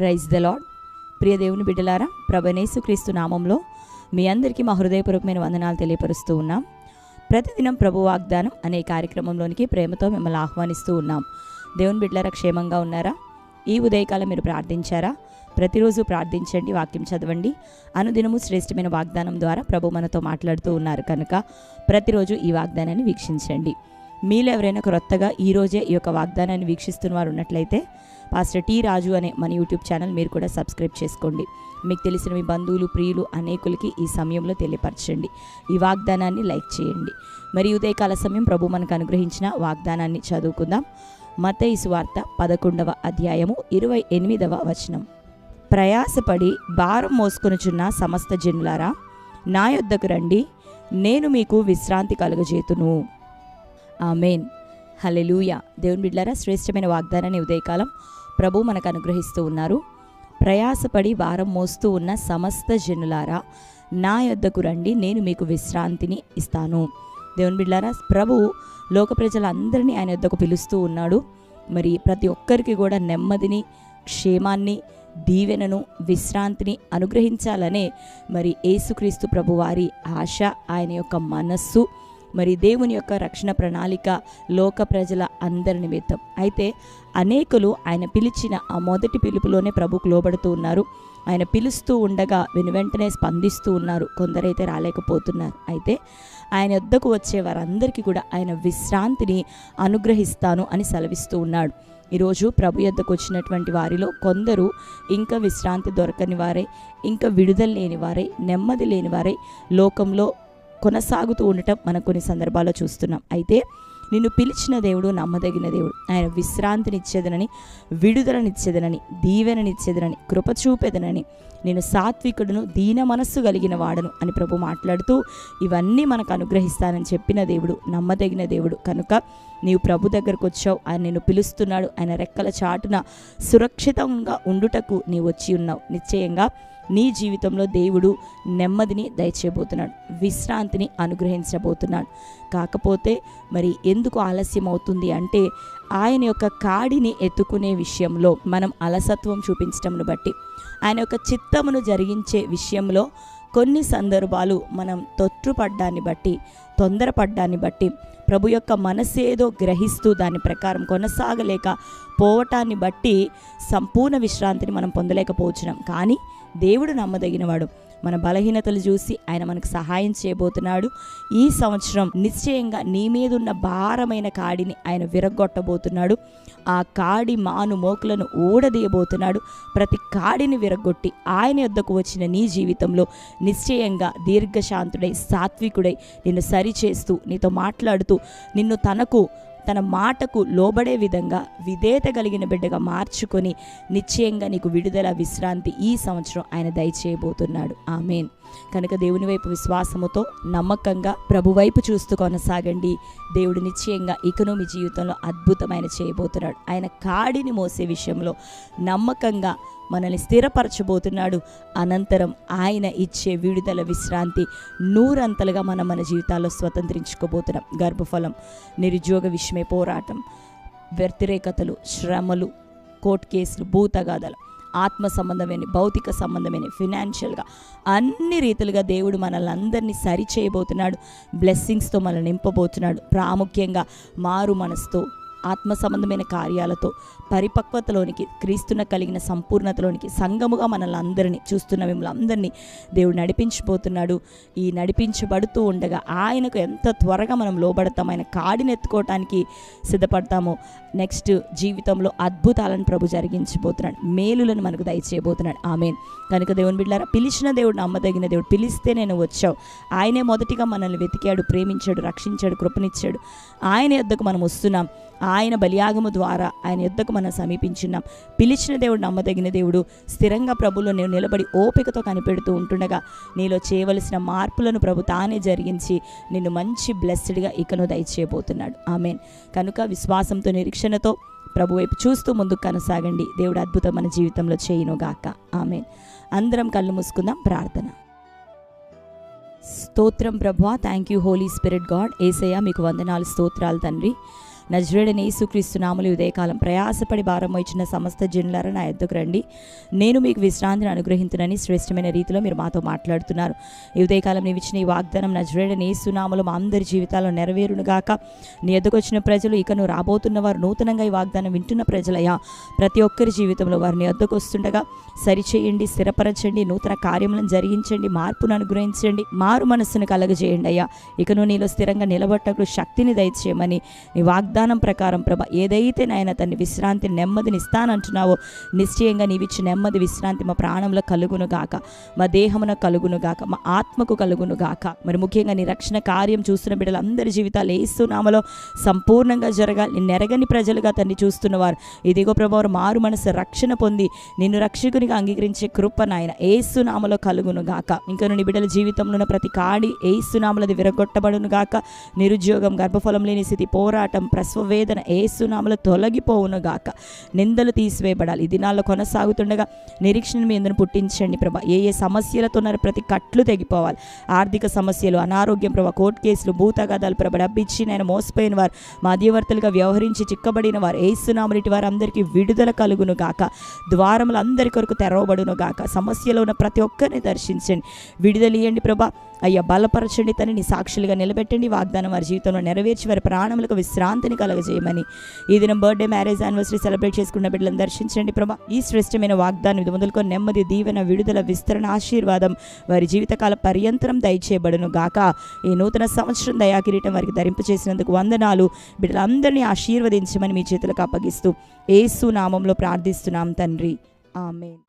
Praise the lord. ప్రియ దేవుని బిడ్డలారా, ప్రభువైన యేసుక్రీస్తు నామంలో మీ అందరికీ మా హృదయపూర్వకమైన వందనాలు తెలియపరుస్తూ ఉన్నాం. ప్రతిదినం ప్రభు వాగ్దానం అనే కార్యక్రమంలోనికి ప్రేమతో మిమ్మల్ని ఆహ్వానిస్తూ ఉన్నాం. దేవుని బిడ్డలారా, క్షేమంగా ఉన్నారా? ఈ ఉదయకాలం మీరు ప్రార్థించారా? ప్రతిరోజు ప్రార్థించండి, వాక్యం చదవండి. అనుదినము శ్రేష్టమైన వాగ్దానం ద్వారా ప్రభు మనతో మాట్లాడుతూ ఉన్నారు కనుక ప్రతిరోజు ఈ వాగ్దానాన్ని వీక్షించండి. మీలో ఎవరైనా క్రొత్తగా ఈరోజే ఈ యొక్క వాగ్దానాన్ని వీక్షిస్తున్న వారు ఉన్నట్లయితే పాస్టర్ టీ రాజు అనే మన యూట్యూబ్ ఛానల్ మీరు కూడా సబ్స్క్రైబ్ చేసుకోండి. మీకు తెలిసిన మీ బంధువులు, ప్రియులు అనేకులకి ఈ సమయంలో తెలియపరచండి. ఈ వాగ్దానాన్ని లైక్ చేయండి. మరి ఉదయకాల సమయం ప్రభు మనకు అనుగ్రహించిన వాగ్దానాన్ని చదువుకుందాం. మత్తయి సువార్త 11వ అధ్యాయము 28వ వచనం. ప్రయాసపడి భారం మోసుకొనుచున్న సమస్త జనులారా, నా యొద్దకు రండి, నేను మీకు విశ్రాంతి కలుగజేతును. ఆమేన్. హల్లెలూయా. దేవుని బిడ్డలారా, శ్రేష్టమైన వాగ్దానాన్ని ఉదయకాలం ప్రభు మనకు అనుగ్రహిస్తూ ఉన్నారు. ప్రయాసపడి భారం మోస్తూ ఉన్న సమస్త జనులారా, నా యొద్దకు రండి, నేను మీకు విశ్రాంతిని ఇస్తాను. దేవుని బిడ్డలారా, ప్రభు లోక ప్రజలందరినీ ఆయన యొద్దకు పిలుస్తూ ఉన్నాడు. మరి ప్రతి ఒక్కరికి కూడా నెమ్మదిని, క్షేమాన్ని, దీవెనను, విశ్రాంతిని అనుగ్రహించాలనే మరి యేసుక్రీస్తు ప్రభు వారి ఆశ, ఆయన యొక్క మనస్సు, మరి దేవుని యొక్క రక్షణ ప్రణాళిక లోక ప్రజల అందరి నిమిత్తం. అయితే అనేకులు ఆయన పిలిచిన ఆ మొదటి పిలుపులోనే ప్రభుకు లోబడుతూ ఉన్నారు. ఆయన పిలుస్తూ ఉండగా వెనువెంటనే స్పందిస్తూ ఉన్నారు. కొందరైతే రాలేకపోతున్నారు. అయితే ఆయన వద్దకు వచ్చే వారందరికీ కూడా ఆయన విశ్రాంతిని అనుగ్రహిస్తాను అని సెలవిస్తూ ఉన్నాడు. ఈరోజు ప్రభు యొద్దకు వచ్చినటువంటి వారిలో కొందరు ఇంకా విశ్రాంతి దొరకని వారై, ఇంకా విడుదల లేని వారై, నెమ్మది లేని వారై లోకంలో కొనసాగుతూ ఉండటం మనం కొన్ని సందర్భాల్లో చూస్తున్నాం. అయితే నిన్ను పిలిచిన దేవుడు నమ్మదగిన దేవుడు. ఆయన విశ్రాంతినిచ్చేదనని, విడుదలనిచ్చేదనని, దీవెననిచ్చేదనని, కృప చూపేదనని, నేను సాత్వికుడును, దీన మనస్సు కలిగిన వాడను అని ప్రభు మాట్లాడుతూ ఇవన్నీ మనకు అనుగ్రహిస్తానని చెప్పిన దేవుడు నమ్మదగిన దేవుడు. కనుక నీవు ప్రభు దగ్గరకు వచ్చావు. ఆయన నిన్ను పిలుస్తున్నాడు. ఆయన రెక్కల చాటున సురక్షితంగా ఉండుటకు నీవు వచ్చి ఉన్నావు. నిశ్చయంగా నీ జీవితంలో దేవుడు నెమ్మదిని దయచేయబోతున్నాడు, విశ్రాంతిని అనుగ్రహించబోతున్నాడు. కాకపోతే మరి ఎందుకు ఆలస్యం అవుతుంది అంటే, ఆయన యొక్క కాడిని ఎత్తుకునే విషయంలో మనం అలసత్వం చూపించటమును బట్టి, ఆయన యొక్క చిత్తమును జరిగించే విషయంలో కొన్ని సందర్భాలు మనం తొట్టుపడ్డాన్ని బట్టి, తొందరపడ్డాన్ని బట్టి, ప్రభు యొక్క మనసేదో గ్రహిస్తూ దాని ప్రకారం కొనసాగలేక పోవటాన్ని బట్టి సంపూర్ణ విశ్రాంతిని మనం పొందలేకపోతున్నాం. కానీ దేవుడు నమ్మదగినవాడు. మన బలహీనతలు చూసి ఆయన మనకు సహాయం చేయబోతున్నాడు. ఈ సంవత్సరం నిశ్చయంగా నీ మీదున్న భారమైన కాడిని ఆయన విరగొట్టబోతున్నాడు. ఆ కాడి మాను మోకులను ఊడదీయబోతున్నాడు. ప్రతి కాడిని విరగొట్టి ఆయన యొద్దకు వచ్చిన నీ జీవితంలో నిశ్చయంగా దీర్ఘశాంతుడై, సాత్వికుడై నిన్ను సరిచేస్తూ, నీతో మాట్లాడుతూ, నిన్ను తన మాటకు లోబడే విధంగా విధేయత కలిగిన బిడ్డగా మార్చుకొని నిశ్చయంగా నీకు విడుదల, విశ్రాంతి ఈ సంవత్సరం ఆయన దయచేయబోతున్నాడు. ఆమేన్. కనుక దేవుని వైపు విశ్వాసముతో నమ్మకంగా ప్రభు వైపు చూస్తూ కొనసాగండి. దేవుడు నిశ్చయంగా ఇకను మీ జీవితంలో అద్భుతమైన చేయబోతున్నాడు. ఆయన కాడిని మోసే విషయంలో నమ్మకంగా మనల్ని స్థిరపరచబోతున్నాడు. అనంతరం ఆయన ఇచ్చే విడుదల, విశ్రాంతి నూరంతలుగా మన జీవితాల్లో స్వతంత్రించుకోబోతున్నాం. గర్భఫలం, నిరుద్యోగ విషయమే పోరాటం, వ్యతిరేకతలు, శ్రమలు, కోర్టు కేసులు, భూతగాథలు, ఆత్మ సంబంధమైన, భౌతిక సంబంధమైన, ఫినాన్షియల్గా అన్ని రీతులుగా దేవుడు మనల్ని అందరినీ సరి చేయబోతున్నాడు. బ్లెస్సింగ్స్తో మనల్ని నింపబోతున్నాడు. ప్రాముఖ్యంగా మారు మనసుతో, ఆత్మ సంబంధమైన కార్యాలతో పరిపక్వతలోనికి, క్రీస్తున కలిగిన సంపూర్ణతలోనికి సంఘముగా మనల్ని అందరినీ, చూస్తున్న మిమ్మల్ని అందరినీ దేవుడు నడిపించబోతున్నాడు. ఈ నడిపించబడుతూ ఉండగా ఆయనకు ఎంత త్వరగా మనం లోబడతాం, ఆయన కాడిని ఎత్తుకోవటానికి సిద్ధపడతామో నెక్స్ట్ జీవితంలో అద్భుతాలను ప్రభు జరిగించబోతున్నాడు. మేలులను మనకు దయచేయబోతున్నాడు. ఆమేన్. కనుక దేవుని బిడ్డలారా, పిలిచిన దేవుడు నమ్మదగిన దేవుడు. పిలిస్తే నేను వచ్చావు. ఆయనే మొదటిగా మనల్ని వెతికాడు, ప్రేమించాడు, రక్షించాడు, కృపనిచ్చాడు. ఆయన యొద్దకు మనం వస్తున్నాం. ఆయన బలియాగము ద్వారా ఆయన యొద్దకు మనం సమీపించున్నాం. పిలిచిన దేవుడు నమ్మదగిన దేవుడు. స్థిరంగా ప్రభులో నేను నిలబడి ఓపికతో కనిపెడుతూ ఉంటుండగా నీలో చేయవలసిన మార్పులను ప్రభు తానే జరిగించి నిన్ను మంచి బ్లెస్డ్గా ఇకను దయచేయబోతున్నాడు. ఆమేన్. కనుక విశ్వాసంతో, నిరీక్షణతో ప్రభు వైపు చూస్తూ ముందుకు కొనసాగండి. దేవుడు అద్భుతం మన జీవితంలో చేయునుగాక. ఆమేన్. అందరం కళ్ళు మూసుకుందాం. ప్రార్థన. స్తోత్రం ప్రభువా, thank you holy spirit god. యేసయ్య మీకు వందనాలు, స్తోత్రాలు తండ్రి. నజరేయుడైన యేసుక్రీస్తు నామములో ఉదయకాలం ప్రయాసపడి భారం ఇచ్చిన సమస్త జనులారా నా యొద్దకు రండి, నేను మీకు విశ్రాంతిని అనుగ్రహించునని శ్రేష్టమైన రీతిలో మీరు మాతో మాట్లాడుతున్నారు. ఈ ఉదయకాలం నీవు ఇచ్చిన ఈ వాగ్దానం నజరేయుడైన యేసు నామములో మా అందరి జీవితాల్లో నెరవేరునుగాక. నీ యొద్దకు వచ్చిన ప్రజలు, ఇకను రాబోతున్న వారు, నూతనంగా ఈ వాగ్దానం వింటున్న ప్రజలయ్యా, ప్రతి ఒక్కరి జీవితంలో వారిని యొద్దకు వస్తుండగా సరిచేయండి, స్థిరపరచండి, నూతన కార్యములను జరిగించండి, మార్పును అనుగ్రహించండి, మారు మనస్సును కలగజేయండి అయ్యా. ఇకను నీలో స్థిరంగా నిలబట్టకు శక్తిని దయచేయమని నీ వాగ్దానం ప్రకారం ప్రభా, ఏదైతే నాయన తన్ని విశ్రాంతి నెమ్మదిని ఇస్తానంటున్నావో నిశ్చయంగా నీవిచ్చి నెమ్మది విశ్రాంతి మా ప్రాణంలో కలుగును గాక, మా దేహమున కలుగును గాక, మా ఆత్మకు కలుగును గాక. మరి ముఖ్యంగా నీ రక్షణ కార్యం చూస్తున్న బిడ్డలందరి జీవితాలు యేసు నామములో సంపూర్ణంగా జరగాలి. నిన్ను ఎరగని ప్రజలుగా తన్ని చూస్తున్నవారు ఇదిగో ప్రభా, మారు మనసు రక్షణ పొంది నిన్ను రక్షకునిగా అంగీకరించే కృప నాయన యేసు నామములో కలుగును గాక. ఇంకా నీ బిడ్డల జీవితంలో ఉన్న ప్రతి కాడి యేసు నామములో విరగొట్టబడును గాక. నిరుద్యోగం, గర్భఫలం లేని స్థితి, పోరాటం, ప్రసవ వేదన యేసు నామములో తొలగిపోవును గాక. నిందలు తీసివేయబడాలి. ఈ దినాల్లో కొనసాగుతుండగా నిరీక్షణ మీ అందరిని పుట్టించండి ప్రభా. ఏ సమస్యలతో ఉన్నారో ప్రతి కట్లు తెగిపోవాలి. ఆర్థిక సమస్యలు, అనారోగ్యం ప్రభా, కోర్టు కేసులు, భూతగాదాలు ప్రభా, డబ్బిచ్చి నేను మోసపోయిన వారు, మధ్యవర్తులుగా వ్యవహరించి చిక్కబడిన వారు యేసు నామములో ఇటు వారు అందరికీ విడుదల కలుగును గాక. ద్వారములు అందరి కొరకు తెరవబడును గాక. సమస్యలో ఉన్న ప్రతి ఒక్కరిని దర్శించండి, విడుదల ఇయ్యండి ప్రభా. అయ్యా బలపరచండి, తని నీ సాక్షులుగా నిలబెట్టండి. వాగ్దానం వారి జీవితంలో నెరవేర్చి వారి ప్రాణములకు విశ్రాంతిని కలగజేయమని ఈ దినం బర్త్డే, మ్యారేజ్, యానివర్సరీ సెలబ్రేట్ చేసుకున్న బిడ్డలను దర్శించండి ప్రభా. ఈ శ్రేష్టమైన వాగ్దానం ఇది మొదలుకొని నెమ్మది, దీవెన, విడుదల, విస్తరణ, ఆశీర్వాదం వారి జీవితకాల పర్యంతరం దయచేయబడును గాక. ఈ నూతన సంవత్సరం దయాకిరీటం వారికి ధరింపు చేసినందుకు వందనాలు. బిడ్డలందరినీ ఆశీర్వదించమని మీ చేతులకు అప్పగిస్తూ యేసు నామంలో ప్రార్థిస్తున్నాం తండ్రి, ఆమేన్.